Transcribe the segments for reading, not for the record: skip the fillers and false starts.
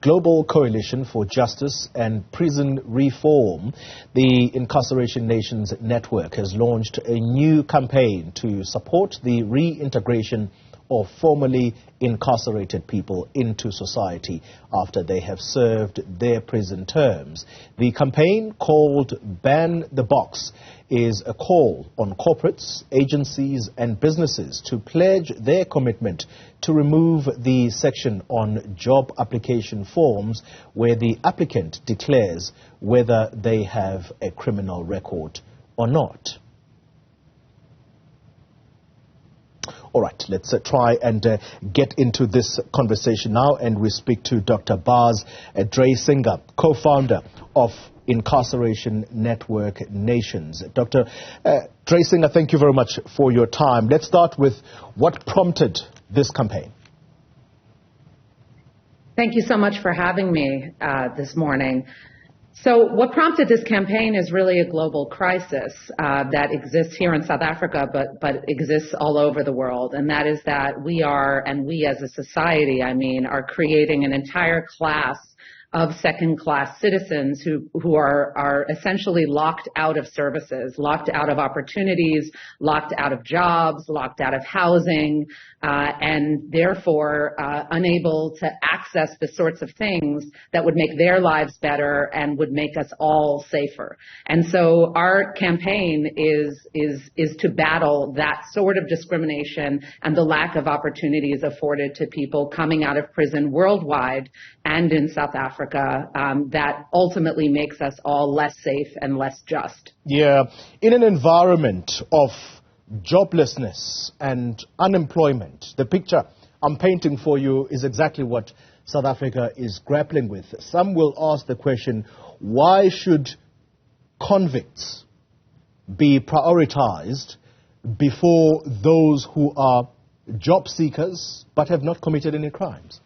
Global Coalition for Justice and Prison Reform, the Incarceration Nations Network has launched a new campaign to support the reintegration of formerly incarcerated people into society after they have served their prison terms. The campaign, called Ban the Box, is a call on corporates, agencies and businesses to pledge their commitment to remove the section on job application forms where the applicant declares whether they have a criminal record or not. All right, let's try and get into this conversation now, and we speak to Dr. Baz Dreisinger, co-founder of Incarceration Network Nations. Dr. Dreisinger, thank you very much for your time. Let's start with what prompted this campaign. Thank you so much for having me this morning. So what prompted this campaign is really a global crisis that exists here in South Africa, but exists all over the world. And that is that we as a society, are creating an entire class of second-class citizens who are essentially locked out of services, locked out of opportunities, locked out of jobs, locked out of housing, and therefore unable to access the sorts of things that would make their lives better and would make us all safer. And so our campaign is to battle that sort of discrimination and the lack of opportunities afforded to people coming out of prison worldwide and in South Africa. That ultimately makes us all less safe and less just. Yeah, in an environment of joblessness and unemployment, the picture I'm painting for you is exactly what South Africa is grappling with. Some will ask the question, why should convicts be prioritized before those who are job seekers but have not committed any crimes?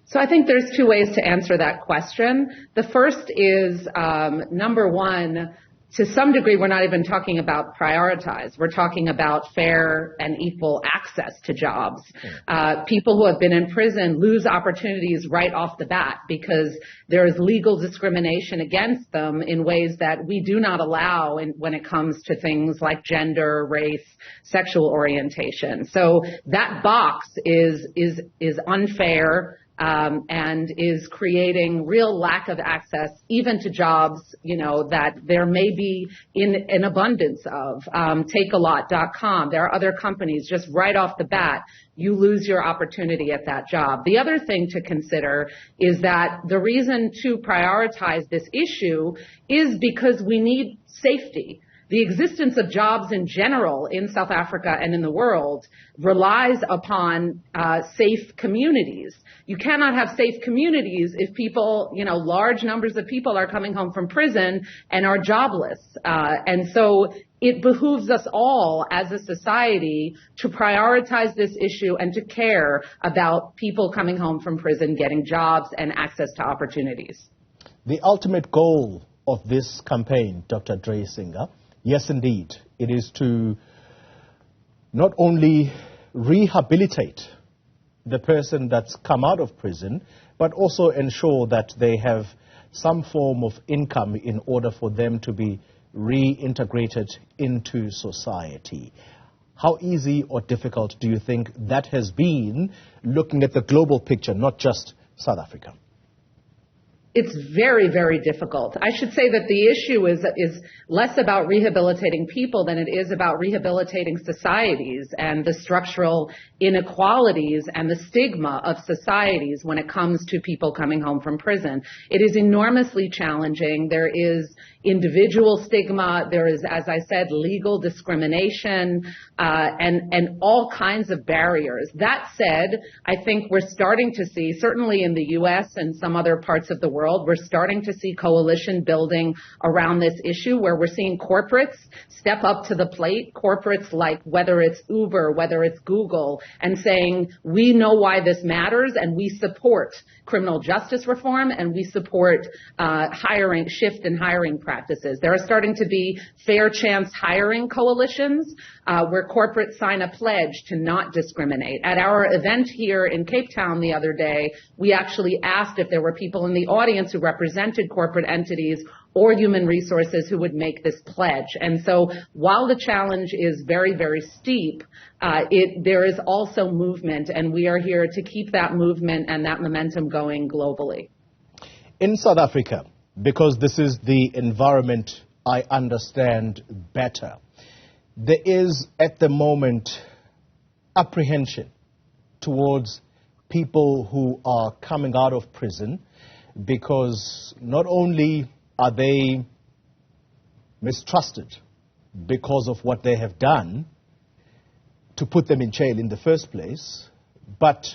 So I think there's two ways to answer that question. The first is, number one, to some degree, we're not even talking about prioritize. We're talking about fair and equal access to jobs. People who have been in prison lose opportunities right off the bat because there is legal discrimination against them in ways that we do not allow when it comes to things like gender, race, sexual orientation. So that box is unfair. And is creating real lack of access even to jobs, that there may be in an abundance of. Takealot.com. There are other companies just right off the bat. You lose your opportunity at that job. The other thing to consider is that the reason to prioritize this issue is because we need safety. The existence of jobs in general in South Africa and in the world relies upon safe communities. You cannot have safe communities if people, large numbers of people are coming home from prison and are jobless. And so it behooves us all as a society to prioritize this issue and to care about people coming home from prison getting jobs and access to opportunities. The ultimate goal of this campaign, Dr. Dreisinger, yes, indeed, it is to not only rehabilitate the person that's come out of prison, but also ensure that they have some form of income in order for them to be reintegrated into society. How easy or difficult do you think that has been, looking at the global picture, not just South Africa? It's very, very difficult. I should say that the issue is less about rehabilitating people than it is about rehabilitating societies and the structural inequalities and the stigma of societies when it comes to people coming home from prison. It is enormously challenging. There is individual stigma. There is, as I said, legal discrimination, and all kinds of barriers. That said, I think we're starting to see, certainly in the U.S. and some other parts of the world, world. We're starting to see coalition building around this issue where we're seeing corporates step up to the plate, corporates like whether it's Uber, whether it's Google, and saying, we know why this matters and we support criminal justice reform and we support shift in hiring practices. There are starting to be fair chance hiring coalitions where corporates sign a pledge to not discriminate. At our event here in Cape Town the other day, we actually asked if there were people in the audience who represented corporate entities or human resources who would make this pledge. And so while the challenge is very, very steep, there is also movement, and we are here to keep that movement and that momentum going globally. In South Africa, because this is the environment I understand better, there is at the moment apprehension towards people who are coming out of prison because not only are they mistrusted because of what they have done to put them in jail in the first place, but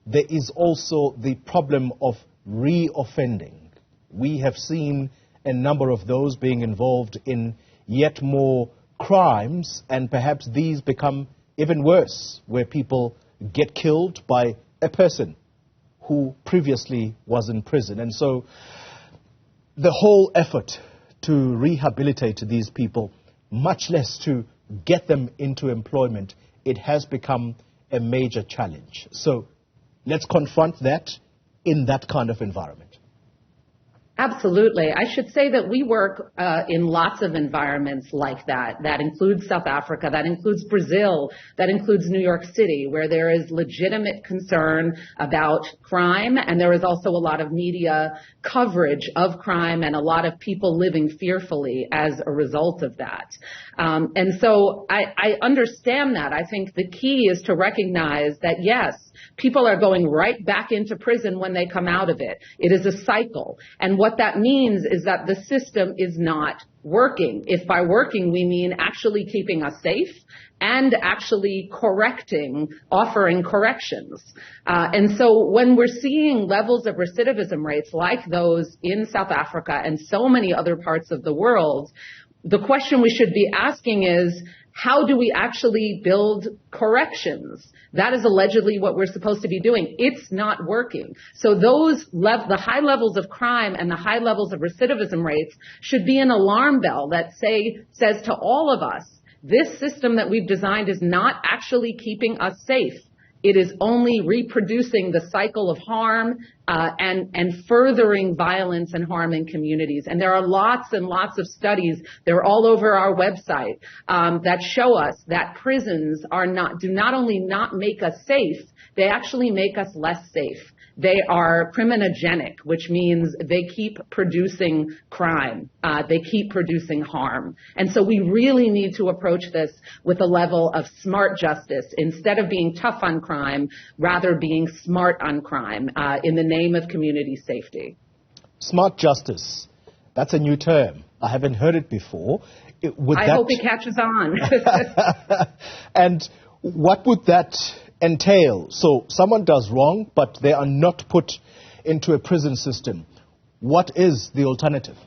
there is also the problem of reoffending. We have seen a number of those being involved in yet more crimes, and perhaps these become even worse, where people get killed by a person who previously was in prison. And so the whole effort to rehabilitate these people, much less to get them into employment, it has become a major challenge. So let's confront that in that kind of environment. Absolutely. I should say that we work in lots of environments like that. That includes South Africa, that includes Brazil, that includes New York City, where there is legitimate concern about crime, and there is also a lot of media coverage of crime and a lot of people living fearfully as a result of that. And so I understand that. I think the key is to recognize that, yes, people are going right back into prison when they come out of it. It is a cycle. And what that means is that the system is not working. If by working we mean actually keeping us safe and actually offering corrections. And so when we're seeing levels of recidivism rates like those in South Africa and so many other parts of the world, the question we should be asking is, how do we actually build corrections? That is allegedly what we're supposed to be doing. It's not working. So the high levels of crime and the high levels of recidivism rates should be an alarm bell that says to all of us, this system that we've designed is not actually keeping us safe. It is only reproducing the cycle of harm and furthering violence and harm in communities. And there are lots and lots of studies, they're all over our website, that show us that prisons do not only not make us safe, they actually make us less safe. They are criminogenic, which means they keep producing crime. They keep producing harm. And so we really need to approach this with a level of smart justice instead of being tough on crime, rather being smart on crime in the name of community safety. Smart justice. That's a new term. I haven't heard it before. I hope it catches on. And what would that entail? So someone does wrong, but they are not put into a prison system. What is the alternative?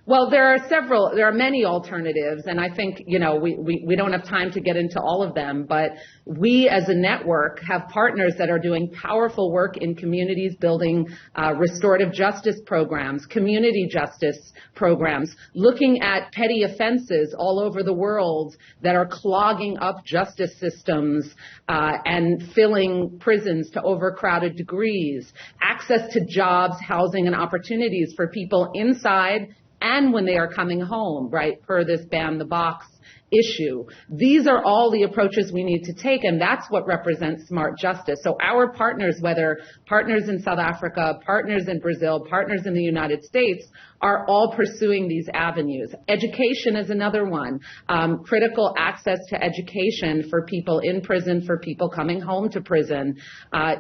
Well, there are many alternatives, and I think, we don't have time to get into all of them, but we as a network have partners that are doing powerful work in communities, building restorative justice programs, community justice programs, looking at petty offenses all over the world that are clogging up justice systems and filling prisons to overcrowded degrees, access to jobs, housing, and opportunities for people inside and when they are coming home, right, per this ban the box issue. These are all the approaches we need to take, and that's what represents smart justice. So our partners, whether partners in South Africa, partners in Brazil, partners in the United States, are all pursuing these avenues. Education is another one. Critical access to education for people in prison, for people coming home to prison,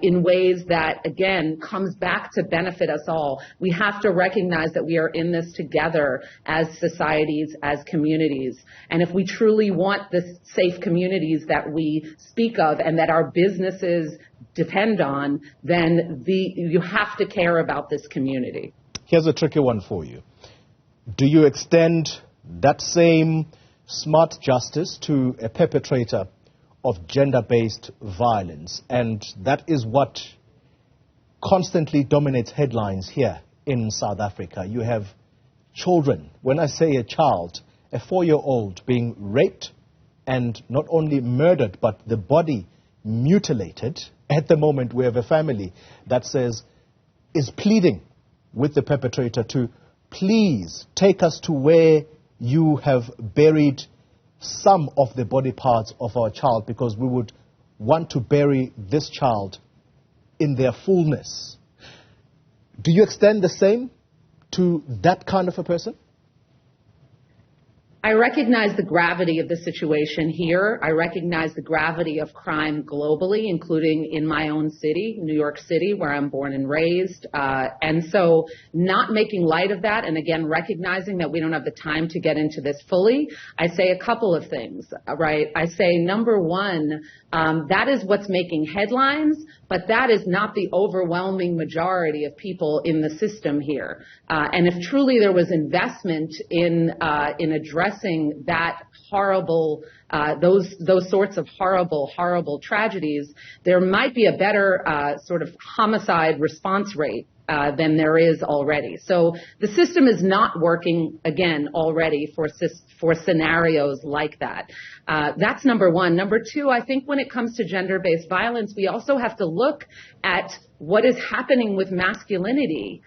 in ways that, again, comes back to benefit us all. We have to recognize that we are in this together as societies, as communities. And if we truly truly want the safe communities that we speak of and that our businesses depend on, then you have to care about this community. Here's a tricky one for you. Do you extend that same smart justice to a perpetrator of gender-based violence? And that is what constantly dominates headlines here in South Africa. You have children, when I say a child, a 4-year-old being raped and not only murdered, but the body mutilated. At the moment, we have a family that is pleading with the perpetrator to please take us to where you have buried some of the body parts of our child, because we would want to bury this child in their fullness. Do you extend the same to that kind of a person? I recognize the gravity of the situation here. I recognize the gravity of crime globally, including in my own city, New York City, where I'm born and raised. And so not making light of that, and again, recognizing that we don't have the time to get into this fully, I say a couple of things, right? I say, number one, that is what's making headlines, but that is not the overwhelming majority of people in the system here. And if truly there was investment in addressing that horrible, those sorts of horrible tragedies, there might be a better sort of homicide response rate than there is already. So the system is not working, again, already for scenarios like that. That's number one. Number two, I think when it comes to gender-based violence, we also have to look at what is happening with masculinity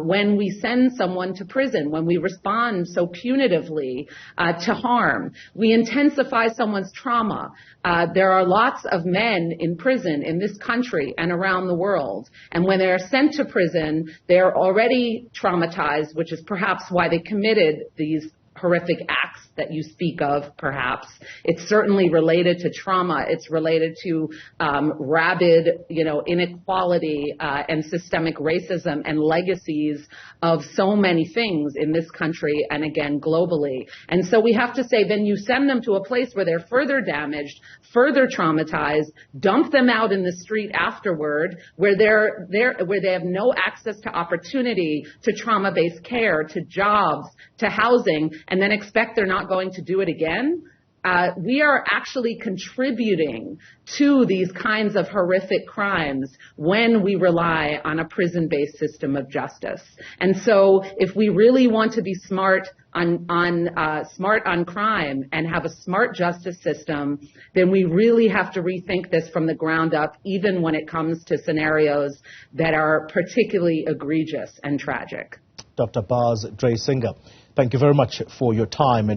when we send someone to prison, when we respond so punitively to harm. We intensify someone's trauma. There are lots of men in prison in this country and around the world, and when they're sent to prison, they're already traumatized, which is perhaps why they committed these horrific acts that you speak of, perhaps. It's certainly related to trauma. It's related to rabid, inequality and systemic racism and legacies of so many things in this country and, again, globally. And so we have to say, then you send them to a place where they're further damaged, further traumatized, dump them out in the street afterward, where they have no access to opportunity, to trauma-based care, to jobs, to housing, and then expect they're not going to do it again. We are actually contributing to these kinds of horrific crimes when we rely on a prison-based system of justice. And so if we really want to be smart on crime and have a smart justice system, then we really have to rethink this from the ground up, even when it comes to scenarios that are particularly egregious and tragic. Dr. Baz Dreisinger, thank you very much for your time.